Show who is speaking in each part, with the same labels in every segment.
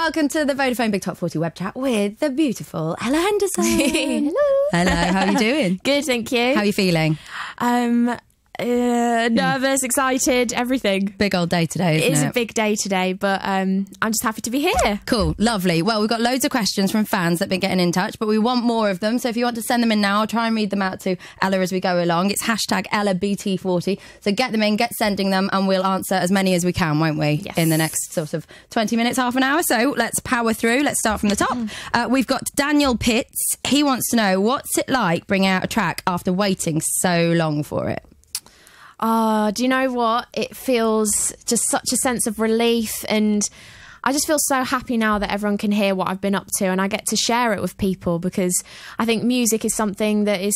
Speaker 1: Welcome to the Vodafone Big Top 40 web chat with the beautiful Ella Henderson.
Speaker 2: Hello.
Speaker 1: Hello, how are you doing?
Speaker 2: Good, thank you.
Speaker 1: How are you feeling?
Speaker 2: Nervous, excited, everything.
Speaker 1: Big old day today, isn't it?
Speaker 2: It is a big day today, but I'm just happy to be here.
Speaker 1: Cool, lovely. Well, we've got loads of questions from fans that have been getting in touch, but we want more of them. So if you want to send them in now, I'll try and read them out to Ella as we go along. It's hashtag EllaBT40. So get them in, get sending them, and we'll answer as many as we can, won't we?
Speaker 2: Yes.
Speaker 1: In the next sort of 20 minutes, half an hour. So let's power through. Let's start from the top. We've got Daniel Pitts. He wants to know, what's it like bringing out a track after waiting so long for it?
Speaker 2: Do you know what? It feels just such a sense of relief, and I just feel so happy now that everyone can hear what I've been up to and I get to share it with people, because I think music is something that is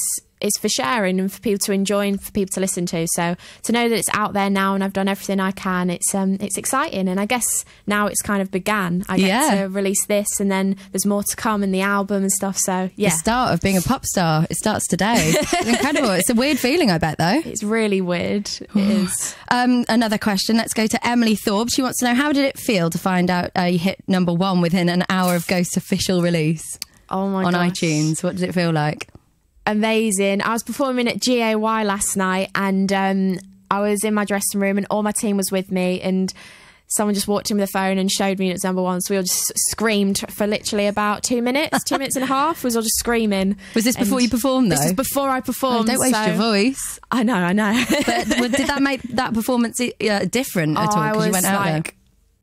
Speaker 2: for sharing and for people to enjoy and for people to listen to. So to know that it's out there now and I've done everything I can, it's exciting. And I guess now it's kind of began. I get to release this, and then there's more to come in the album and stuff. So yeah, the
Speaker 1: start of being a pop star. It starts today. It's incredible. It's a weird feeling, I bet, though.
Speaker 2: It's really weird. It is.
Speaker 1: Another question. Let's go to Emily Thorpe. She wants to know, how did it feel to find out you hit #1 within an hour of Ghost's official release?
Speaker 2: Oh my gosh.
Speaker 1: On iTunes. What did it feel like?
Speaker 2: Amazing. I was performing at GAY last night, and I was in my dressing room and all my team was with me, and someone just walked in with a phone and showed me it's #1. So we all just screamed for literally about 2 minutes, 2 minutes and a half. We was all just screaming.
Speaker 1: Was this before you performed, though?
Speaker 2: This is before I performed.
Speaker 1: Oh, don't waste your voice.
Speaker 2: I know.
Speaker 1: But did that make that performance different at all? Because you went out there.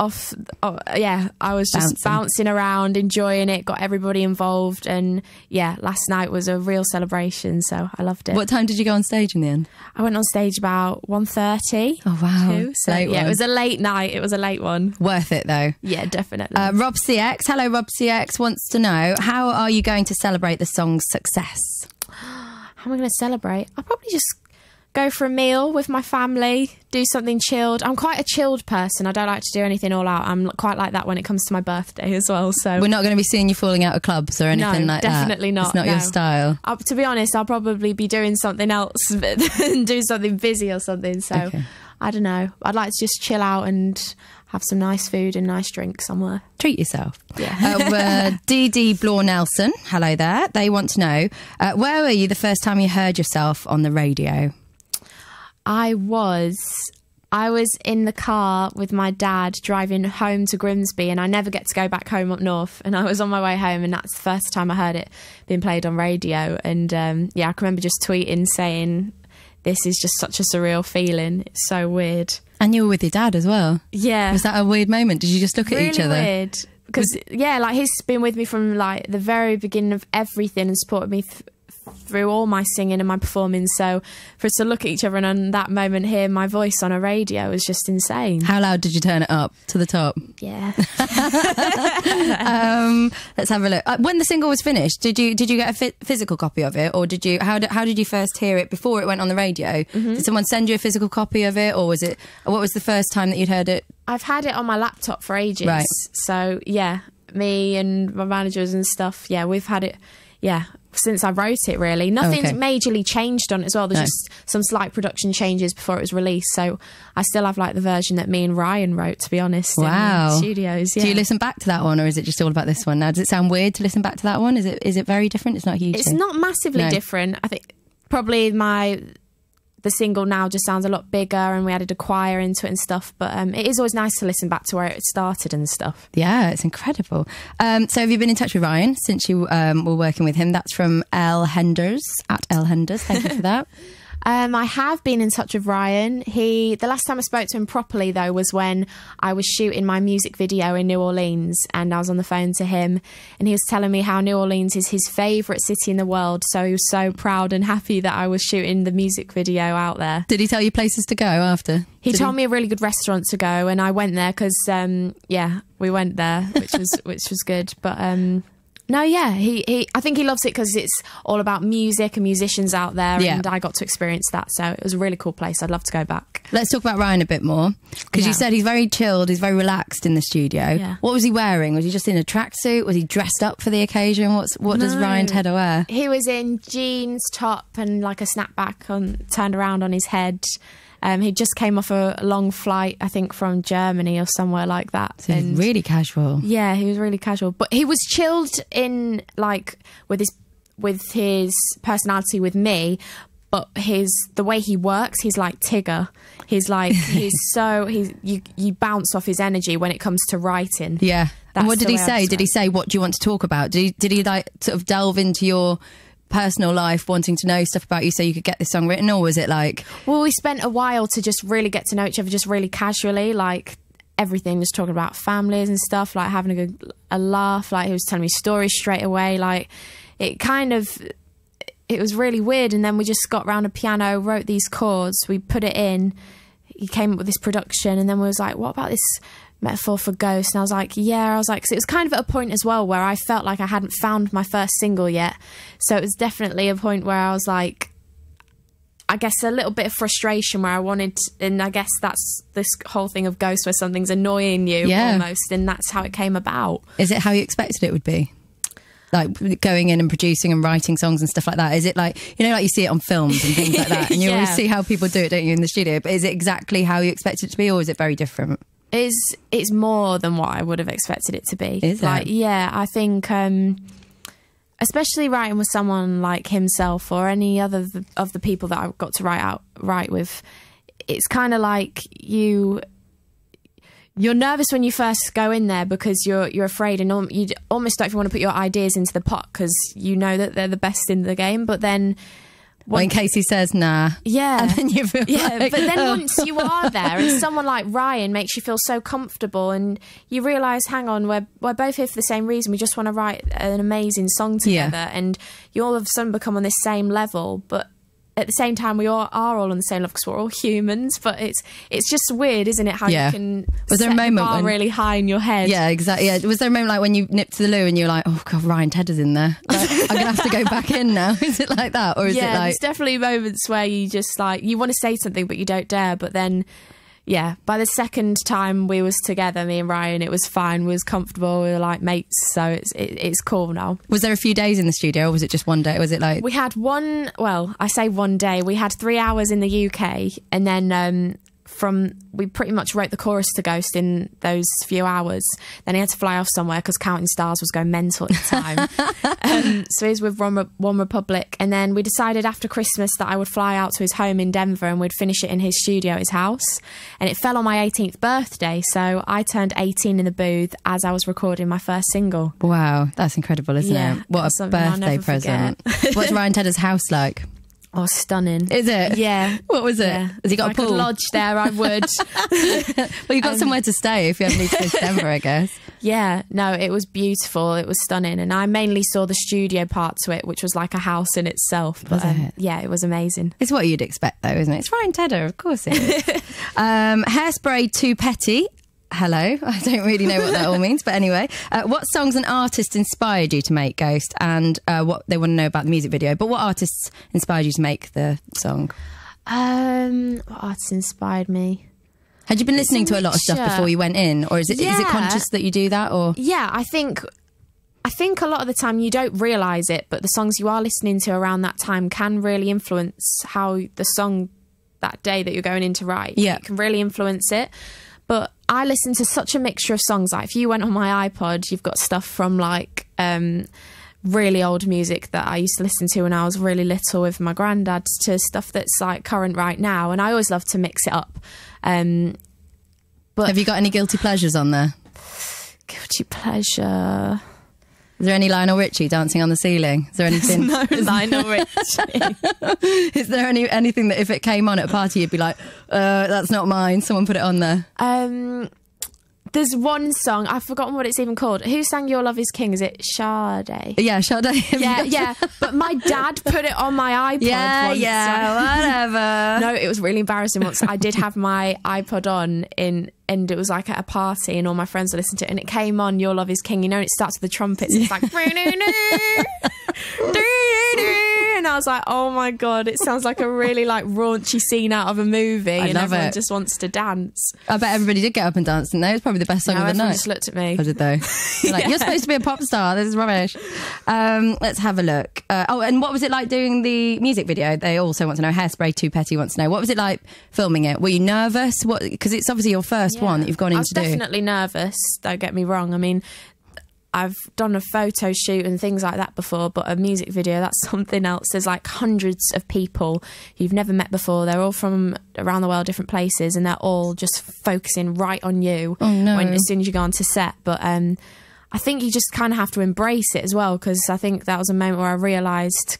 Speaker 2: I was just bouncing around, enjoying it, got everybody involved, and yeah, last night was a real celebration, so I loved it.
Speaker 1: What time did you go on stage in the end?
Speaker 2: I went on stage about 1:30.
Speaker 1: Oh wow.
Speaker 2: So yeah, it was a late night. It was a late one.
Speaker 1: Worth it though.
Speaker 2: Yeah, definitely.
Speaker 1: Rob CX, hello Rob CX, wants to know, how are you going to celebrate the song's success?
Speaker 2: How am I going to celebrate? I'll probably just go for a meal with my family, do something chilled. I'm quite a chilled person. I don't like to do anything all out. I'm quite like that when it comes to my birthday as well. So
Speaker 1: we're not going to be seeing you falling out of clubs or anything like that?
Speaker 2: No, definitely not.
Speaker 1: It's not your style?
Speaker 2: To be honest, I'll probably be doing something else and do something busy or something. So I don't know. I'd like to just chill out and have some nice food and nice drink somewhere. Treat yourself.
Speaker 1: Yeah. DD Blore Nelson, hello there. They want to know, where were you the first time you heard yourself on the radio?
Speaker 2: I was in the car with my dad driving home to Grimsby, and I never get to go back home up north, and I was on my way home, and that's the first time I heard it being played on radio. And I can remember just tweeting saying, this is just such a surreal feeling, it's so weird.
Speaker 1: And you were with your dad as well?
Speaker 2: Yeah.
Speaker 1: Was that a weird moment? Did you just look at each other?
Speaker 2: Really weird, because he's been with me from like the very beginning of everything and supported me through all my singing and my performing. So for us to look at each other and on that moment hear my voice on a radio was just insane.
Speaker 1: How loud did you turn it up to the top?
Speaker 2: Yeah.
Speaker 1: Let's have a look. When the single was finished, did you get a physical copy of it, or did you? How did you first hear it before it went on the radio? Did someone send you a physical copy of it, or what was the first time that you'd heard it?
Speaker 2: I've had it on my laptop for ages.
Speaker 1: Right.
Speaker 2: So yeah, me and my managers and stuff. Yeah, we've had it. Yeah. Since I wrote it, really. Nothing's majorly changed on it as well. There's just some slight production changes before it was released. So I still have like the version that me and Ryan wrote, to be honest.
Speaker 1: Wow.
Speaker 2: In the studios. Yeah.
Speaker 1: Do you listen back to that one, or is it just all about this one now? Does it sound weird to listen back to that one? Is it very different? It's not huge.
Speaker 2: It's not massively different. I think probably the single now just sounds a lot bigger, and we added a choir into it and stuff, but it is always nice to listen back to where it started and stuff.
Speaker 1: Yeah, it's incredible. So have you been in touch with Ryan since you were working with him? That's from L Henders, at L Henders. Thank you for that.
Speaker 2: I have been in touch with Ryan. The last time I spoke to him properly, though, was when I was shooting my music video in New Orleans, and I was on the phone to him, and he was telling me how New Orleans is his favourite city in the world, so he was so proud and happy that I was shooting the music video out there.
Speaker 1: Did he tell you places to go after?
Speaker 2: He told me a really good restaurant to go, and I went there because, we went there, which was good, but... No, yeah, I think he loves it because it's all about music and musicians out there, and I got to experience that, so it was a really cool place. I'd love to go back.
Speaker 1: Let's talk about Ryan a bit more, because you said he's very chilled, he's very relaxed in the studio.
Speaker 2: Yeah.
Speaker 1: What was he wearing? Was he just in a tracksuit? Was he dressed up for the occasion? What does Ryan Tedder wear?
Speaker 2: He was in jeans, top, and like a snapback turned around on his head. He just came off a long flight, I think, from Germany or somewhere like that.
Speaker 1: So he's really casual.
Speaker 2: Yeah, he was really casual, but he was chilled in, like, with his personality with me. But the way he works, he's like Tigger. He's like, you bounce off his energy when it comes to writing.
Speaker 1: Yeah. And what did he say? Did he say, what do you want to talk about? Did he like sort of delve into your personal life, wanting to know stuff about you so you could get this song written? Or was it like...
Speaker 2: Well, we spent a while to just really get to know each other, just really casually, like everything, just talking about families and stuff, like having a laugh. Like, he was telling me stories straight away. Like, it was really weird. And then we just got round a piano, wrote these chords, we put it in, he came up with this production, and then we was like, what about this metaphor for ghost? And I was like, yeah. I was like, 'cause it was kind of at a point as well where I felt like I hadn't found my first single yet. So it was definitely a point where I was like, I guess a little bit of frustration where I wanted, and I guess that's this whole thing of ghost where something's annoying you almost, and that's how it came about.
Speaker 1: Is it how you expected it would be? Like going in and producing and writing songs and stuff like that? Is it like, you know, like you see it on films and things like that, and you always see how people do it, don't you, in the studio? But is it exactly how you expect it to be, or is it very different?
Speaker 2: It's more than what I would have expected it to be.
Speaker 1: Is it?
Speaker 2: Like, yeah, I think, especially writing with someone like himself or any other of the people that I've got to write with, it's kind of like you're nervous when you first go in there because you're afraid, and you almost don't even want to put your ideas into the pot because you know that they're the best in the game. But then,
Speaker 1: well, in case he says nah, and then you feel like,
Speaker 2: but then once you are there, and someone like Ryan makes you feel so comfortable, and you realise, hang on, we're both here for the same reason. We just want to write an amazing song together, and you all of a sudden become on this same level, but at the same time, we all are all on the same level because we're all humans. But it's just weird, isn't it? How you can
Speaker 1: was there a moment
Speaker 2: the bar really high in your head?
Speaker 1: Yeah, exactly. Yeah. Was there a moment like when you nipped to the loo and you're like, oh God, Ryan Tedder's in there. Like, I'm gonna have to go back in now. Is it like that, or is it like?
Speaker 2: There's definitely moments where you just like you want to say something but you don't dare. But then, yeah, by the second time we was together, me and Ryan, it was fine. We was comfortable. We were like mates, so it's cool now.
Speaker 1: Was there a few days in the studio, or was it just one day? Was it like...
Speaker 2: We had I say one day. We had 3 hours in the UK, and then we pretty much wrote the chorus to Ghost in those few hours. Then he had to fly off somewhere because Counting Stars was going mental at the time. So he was with One Republic, and then we decided after Christmas that I would fly out to his home in Denver and we'd finish it in his studio at his house. And it fell on my 18th birthday, so I turned 18 in the booth as I was recording my first single.
Speaker 1: Wow, that's incredible, isn't it? What a birthday present. What's Ryan Tedder's house like?
Speaker 2: Oh, stunning.
Speaker 1: Is it?
Speaker 2: Yeah.
Speaker 1: What was it?
Speaker 2: Yeah.
Speaker 1: Has he got a pool?
Speaker 2: If I could lodge there, I would.
Speaker 1: Well, you've got somewhere to stay if you ever need to go to Denver, I guess.
Speaker 2: Yeah. No, it was beautiful. It was stunning. And I mainly saw the studio part to it, which was like a house in itself. But yeah, it was amazing.
Speaker 1: It's what you'd expect, though, isn't it? It's Ryan Tedder, of course it is. Hairspray Too Petty. Hello. I don't really know what that all means, but anyway. What songs and artists inspired you to make Ghost, and what they want to know about the music video? But what artists inspired you to make the song?
Speaker 2: What artists inspired me?
Speaker 1: Had you been listening to a lot of stuff before you went in, or is it conscious that you do that? Or
Speaker 2: yeah, I think a lot of the time you don't realise it, but the songs you are listening to around that time can really influence how the song that day that you're going in to write.
Speaker 1: Yeah,
Speaker 2: it can really influence it. But I listen to such a mixture of songs. Like if you went on my iPod, you've got stuff from like really old music that I used to listen to when I was really little with my granddad, to stuff that's like current right now. And I always love to mix it up. But
Speaker 1: have you got any guilty pleasures on there?
Speaker 2: Guilty pleasure.
Speaker 1: Is there any Lionel Richie dancing on the ceiling? Is there anything?
Speaker 2: No Lionel Richie.
Speaker 1: Is there anything that if it came on at a party you'd be like, that's not mine, someone put it on there?
Speaker 2: There's one song, I've forgotten what it's even called. Who sang Your Love Is King? Is it Sade?
Speaker 1: Yeah, Sade.
Speaker 2: Yeah. But my dad put it on my iPod once.
Speaker 1: Whatever.
Speaker 2: No, it was really embarrassing once. I did have my iPod on and it was like at a party and all my friends were listening to it, and it came on Your Love Is King, you know, and it starts with the trumpets. It's like and and I was like, oh my God, it sounds like a really like raunchy scene out of a movie. And everyone just wants to dance.
Speaker 1: I bet everybody did get up and dance, didn't they? It was probably the best song of the night.
Speaker 2: Just looked at me.
Speaker 1: Oh, did they? Like, you're supposed to be a pop star. This is rubbish. Let's have a look. And what was it like doing the music video? They also want to know. Hairspray Too Petty wants to know. What was it like filming it? Were you nervous? Because it's obviously your first one that you've gone in to do.
Speaker 2: I was definitely nervous, don't get me wrong. I mean, I've done a photo shoot and things like that before, but a music video, that's something else. There's like hundreds of people you've never met before. They're all from around the world, different places, and they're all just focusing right on you as soon as you go onto set. But I think you just kind of have to embrace it as well, because I think that was a moment where I realised,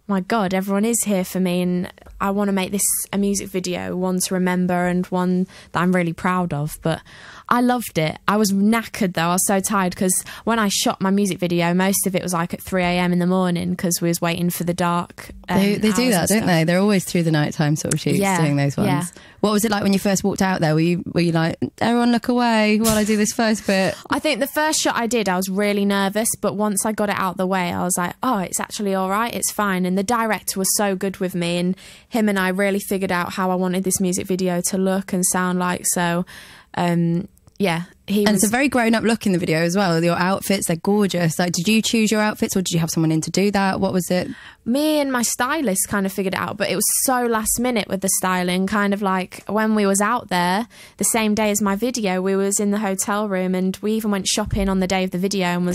Speaker 2: my God, everyone is here for me, and I want to make this a music video, one to remember and one that I'm really proud of. But I loved it. I was knackered though. I was so tired because when I shot my music video, most of it was like at 3 a.m. in the morning because we was waiting for the dark.
Speaker 1: They do that, don't they? They're always through the nighttime sort of shoots, doing those ones. Yeah. What was it like when you first walked out there? Were you like, everyone look away while I do this first bit?
Speaker 2: I think the first shot I did, I was really nervous, but once I got it out the way, I was like, oh, it's actually all right, it's fine. And the director was so good with me, and him and I really figured out how I wanted this music video to look and sound like. So, yeah.
Speaker 1: It's a very grown-up look in the video as well. Your outfits, they're gorgeous. Like, did you choose your outfits or did you have someone in to do that? What was it?
Speaker 2: Me and my stylist kind of figured it out, but it was so last minute with the styling. Kind of like when we was out there, the same day as my video, we was in the hotel room, and we even went shopping on the day of the video, and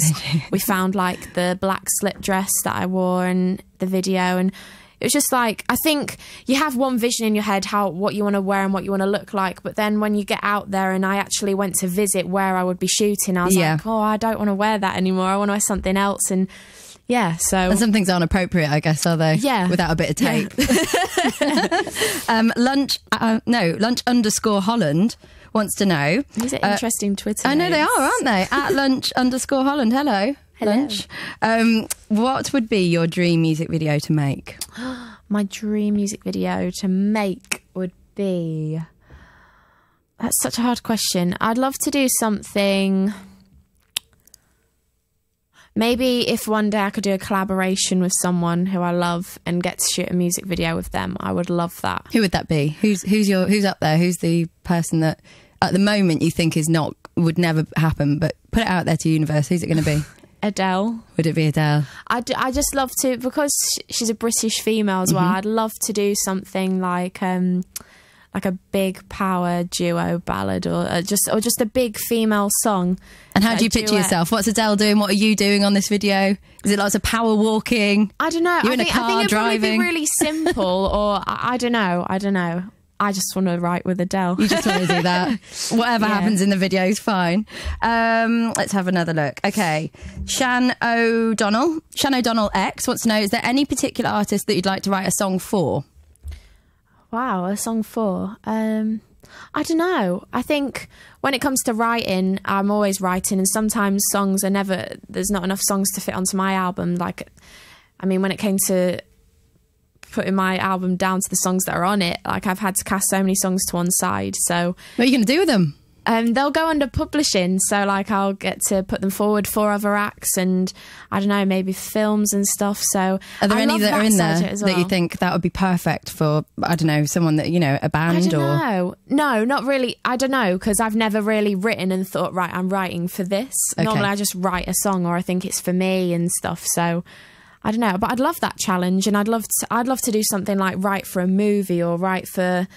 Speaker 2: we found like the black slip dress that I wore in the video, and it was just like, I think you have one vision in your head, what you want to wear and what you want to look like, but then when you get out there, and I actually went to visit where I would be shooting, I was like, oh, I don't want to wear that anymore, I want to wear something else. And yeah, so...
Speaker 1: And some things aren't appropriate, I guess, are they?
Speaker 2: Yeah.
Speaker 1: Without a bit of tape. Lunch_Holland wants to know...
Speaker 2: These are interesting Twitter
Speaker 1: I know
Speaker 2: names.
Speaker 1: they are, aren't they? At Lunch_Holland. Hello. Lunch. What would be your dream music video to make?
Speaker 2: My dream music video to make would be... That's such a hard question. I'd love to do something... Maybe if one day I could do a collaboration with someone who I love and get to shoot a music video with them, I would love that.
Speaker 1: Who would that be? Who's up there? Who's the person that at the moment you think would never happen, but put it out there to universe? Who's it going to be?
Speaker 2: Adele.
Speaker 1: Would it be Adele?
Speaker 2: I just love to, because she's a British female as well, I'd love to do something like a big power duo ballad, or just a big female song.
Speaker 1: And how do you picture yourself? What's Adele doing? What are you doing on this video? Is it lots of power walking?
Speaker 2: I don't know.
Speaker 1: You're in a car
Speaker 2: I think it'd
Speaker 1: driving?
Speaker 2: probably be really simple, or I don't know. I just want to write with Adele.
Speaker 1: You just want to do that. Whatever happens in the video is fine. Let's have another look. Okay. Shan O'Donnell X wants to know, is there any particular artist that you'd like to write a song for?
Speaker 2: Wow, a song for? I don't know. I think when it comes to writing, I'm always writing, and sometimes songs there's not enough songs to fit onto my album. Like, I mean, when it came to putting my album down to the songs that are on it, like, I've had to cast so many songs to one side. So
Speaker 1: what are you going to do with them?
Speaker 2: They'll go under publishing, so like I'll get to put them forward for other acts, and I don't know, maybe films and stuff. So
Speaker 1: are there any that are in there that you think that would be perfect for, I don't know, someone that, a band?
Speaker 2: No, not really. I don't know, because I've never really written and thought, right, I'm writing for this. Okay. Normally I just write a song, or I think it's for me and stuff. So I don't know, but I'd love that challenge, and I'd love to do something like write for a movie, or write for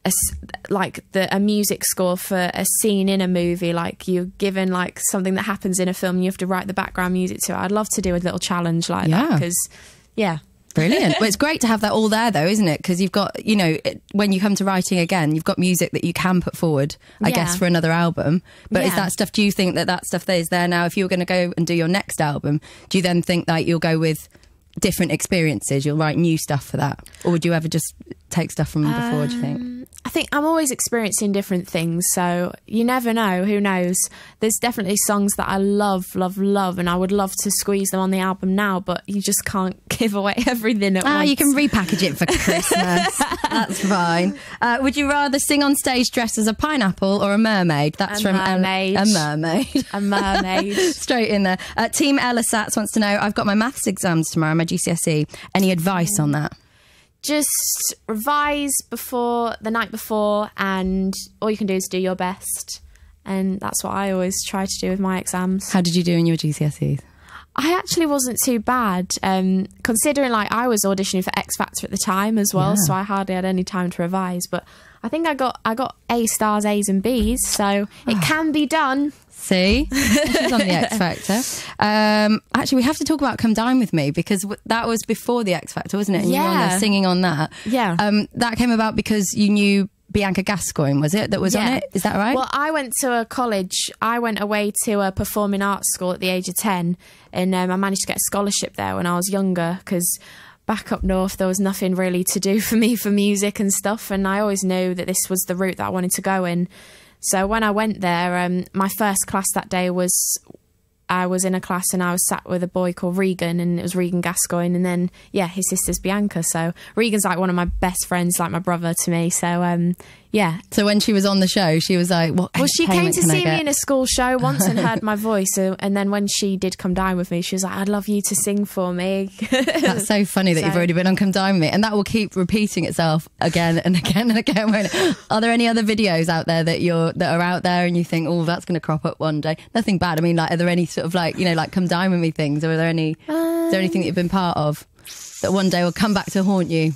Speaker 2: a music score for a scene in a movie. Like, you're given like something that happens in a film, you have to write the background music to it. I'd love to do a little challenge like that, because
Speaker 1: brilliant. Well, it's great to have that all there though, isn't it? Because you've got, when you come to writing again, you've got music that you can put forward, I guess, for another album. But is that stuff, do you think that stuff that is there now, if you were going to go and do your next album, do you then think that you'll go with different experiences, you'll write new stuff for that? Or would you ever just take stuff from before, do you think?
Speaker 2: I think I'm always experiencing different things, so you never know. Who knows? There's definitely songs that I love, and I would love to squeeze them on the album now, but you just can't give away everything at once.
Speaker 1: You can repackage it for Christmas. That's fine. Would you rather sing on stage dressed as a pineapple or a mermaid? That's
Speaker 2: a mermaid.
Speaker 1: A mermaid.
Speaker 2: A mermaid.
Speaker 1: Straight in there. Team Ella Sats wants to know, I've got my maths exams tomorrow, my GCSE. Any advice on that?
Speaker 2: Just revise the night before, and all you can do is do your best. And that's what I always try to do with my exams.
Speaker 1: How did you do in your GCSEs?
Speaker 2: I actually wasn't too bad, considering like I was auditioning for X Factor at the time as well, so I hardly had any time to revise. But I think I got A stars, A's and B's, so it can be done.
Speaker 1: See? She's on the X Factor. Actually, we have to talk about Come Dine With Me, because that was before the X Factor, wasn't it? And you were on there singing on that.
Speaker 2: Yeah.
Speaker 1: That came about because you knew Bianca Gascoigne, was it, that was on it? Is that right?
Speaker 2: Well, I went to a college. I went away to a performing arts school at the age of 10, and I managed to get a scholarship there when I was younger, because back up north there was nothing really to do for me for music and stuff, and I always knew that this was the route that I wanted to go in. So when I went there, my first class that day was, I was in a class and I was sat with a boy called Regan, and it was Regan Gascoigne, and then his sister's Bianca. So Regan's like one of my best friends, like my brother to me. So so when she was on the show, she was like, what? Well, she came to see me in a school show once and heard my voice, and then when she did Come Dine With Me, she was like, I'd love you to sing for me.
Speaker 1: That's so funny that you've already been on Come Dine With Me, and that will keep repeating itself again and again and again, won't it? Are there any other videos out there that are out there and you think, oh, that's going to crop up one day? Nothing bad. I mean, like, are there any sort of like, like Come Dine With Me things, or are there any? Is there anything that you've been part of that one day will come back to haunt you?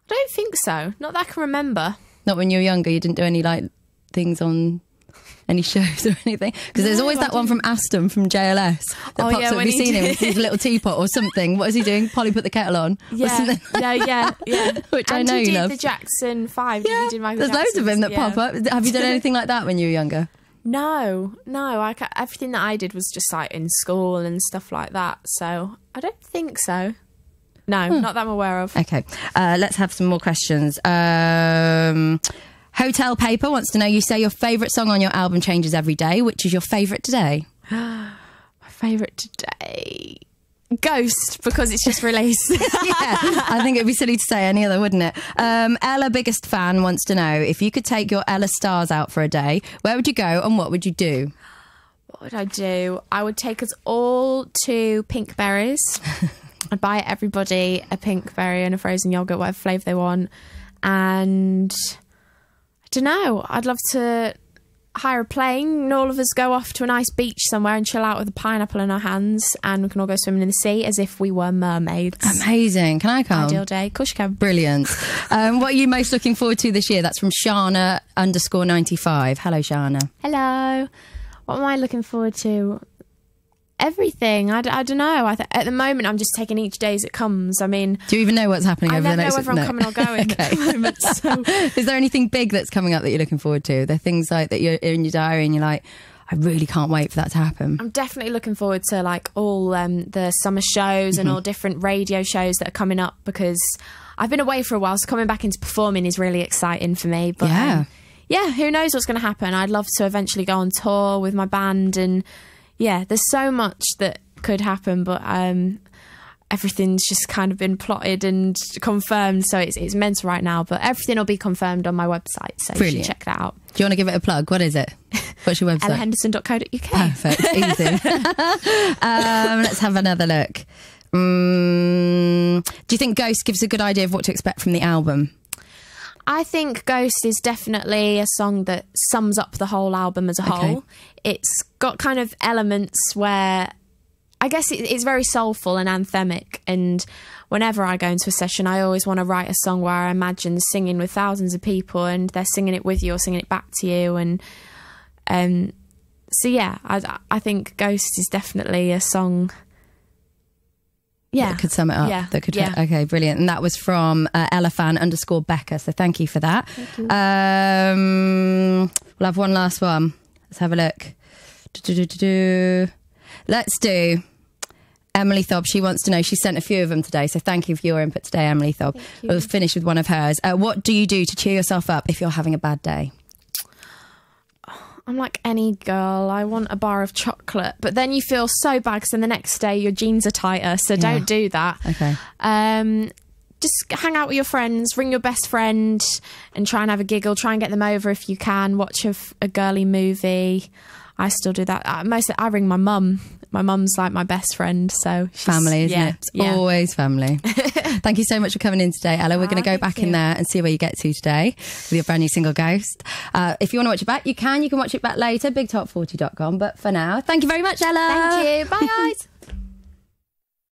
Speaker 2: I don't think so. Not that I can remember.
Speaker 1: Not when you were younger, you didn't do any like things on any shows or anything? Because there's always that one from Aston from JLS that pops up. Have you seen him with his little teapot or something? What is he doing? Polly put the kettle on.
Speaker 2: Yeah, yeah.
Speaker 1: Which
Speaker 2: and
Speaker 1: I know
Speaker 2: you
Speaker 1: love.
Speaker 2: The Jackson 5.
Speaker 1: Yeah,
Speaker 2: you did Michael
Speaker 1: there's loads of him that
Speaker 2: yeah.
Speaker 1: pop up. Have you done anything like that when you were younger?
Speaker 2: No. Everything that I did was just like in school and stuff like that. So I don't think so. No, not that I'm aware of.
Speaker 1: Okay, let's have some more questions. Hotel Paper wants to know, you say your favourite song on your album changes every day. Which is your favourite today?
Speaker 2: My favourite today? Ghost, because it's just released.
Speaker 1: Yeah, I think it'd be silly to say any other, wouldn't it? Ella, biggest fan, wants to know, if you could take your Ella stars out for a day, where would you go and what would you do?
Speaker 2: What would I do? I would take us all to Pink Berries. I'd buy everybody a pink berry and a frozen yoghurt, whatever flavour they want. And I don't know, I'd love to hire a plane and all of us go off to a nice beach somewhere and chill out with a pineapple in our hands, and we can all go swimming in the sea as if we were mermaids.
Speaker 1: Amazing. Can I come?
Speaker 2: Ideal day. Of course you can.
Speaker 1: Brilliant. What are you most looking forward to this year? That's from Shana _95. Hello, Shana.
Speaker 2: Hello. What am I looking forward to? Everything. I don't know. At the moment, I'm just taking each day as it comes. I mean,
Speaker 1: do you even know what's happening over the next?
Speaker 2: I never know whether I'm coming or going at the moment. So.
Speaker 1: Is there anything big that's coming up that you're looking forward to? Are there things like that you're in your diary and you're like, I really can't wait for that to happen?
Speaker 2: I'm definitely looking forward to like all the summer shows and all different radio shows that are coming up, because I've been away for a while, so coming back into performing is really exciting for me. But yeah, who knows what's going to happen? I'd love to eventually go on tour with my band, and yeah, there's so much that could happen, but everything's just kind of been plotted and confirmed, so it's mental right now, but everything will be confirmed on my website, so you should check that out.
Speaker 1: Do you want to give it a plug? What is it? What's your website?
Speaker 2: EllaHenderson.co.uk.
Speaker 1: Perfect, easy. Let's have another look. Do you think Ghost gives a good idea of what to expect from the album?
Speaker 2: I think Ghost is definitely a song that sums up the whole album as a whole. It's got kind of elements where I guess it's very soulful and anthemic, and whenever I go into a session, I always want to write a song where I imagine singing with thousands of people and they're singing it with you or singing it back to you. And so yeah, I think Ghost is definitely a song
Speaker 1: that could sum it up. Okay, brilliant. And that was from Elefan _Becca, so thank you for that.
Speaker 2: Thank you.
Speaker 1: We'll have one last one. Let's have a look. Let's do Emily Thobb, she wants to know, she sent a few of them today, so thank you for your input today, Emily Thobb. We'll finish with one of hers. What do you do to cheer yourself up if you're having a bad day?
Speaker 2: I'm like any girl. I want a bar of chocolate, but then you feel so bad because then the next day your jeans are tighter, so don't do that.
Speaker 1: Okay.
Speaker 2: Just hang out with your friends, ring your best friend and try and have a giggle. Try and get them over if you can. Watch a girly movie. I still do that. I ring my mum. My mum's like my best friend, so
Speaker 1: family, isn't it? It's always family. Thank you so much for coming in today, Ella. We're going to go back in there and see where you get to today with your brand new single Ghost. If you want to watch it back, you can watch it back later, bigtop40.com. But for now, thank you very much, Ella.
Speaker 2: Thank you. Bye, guys.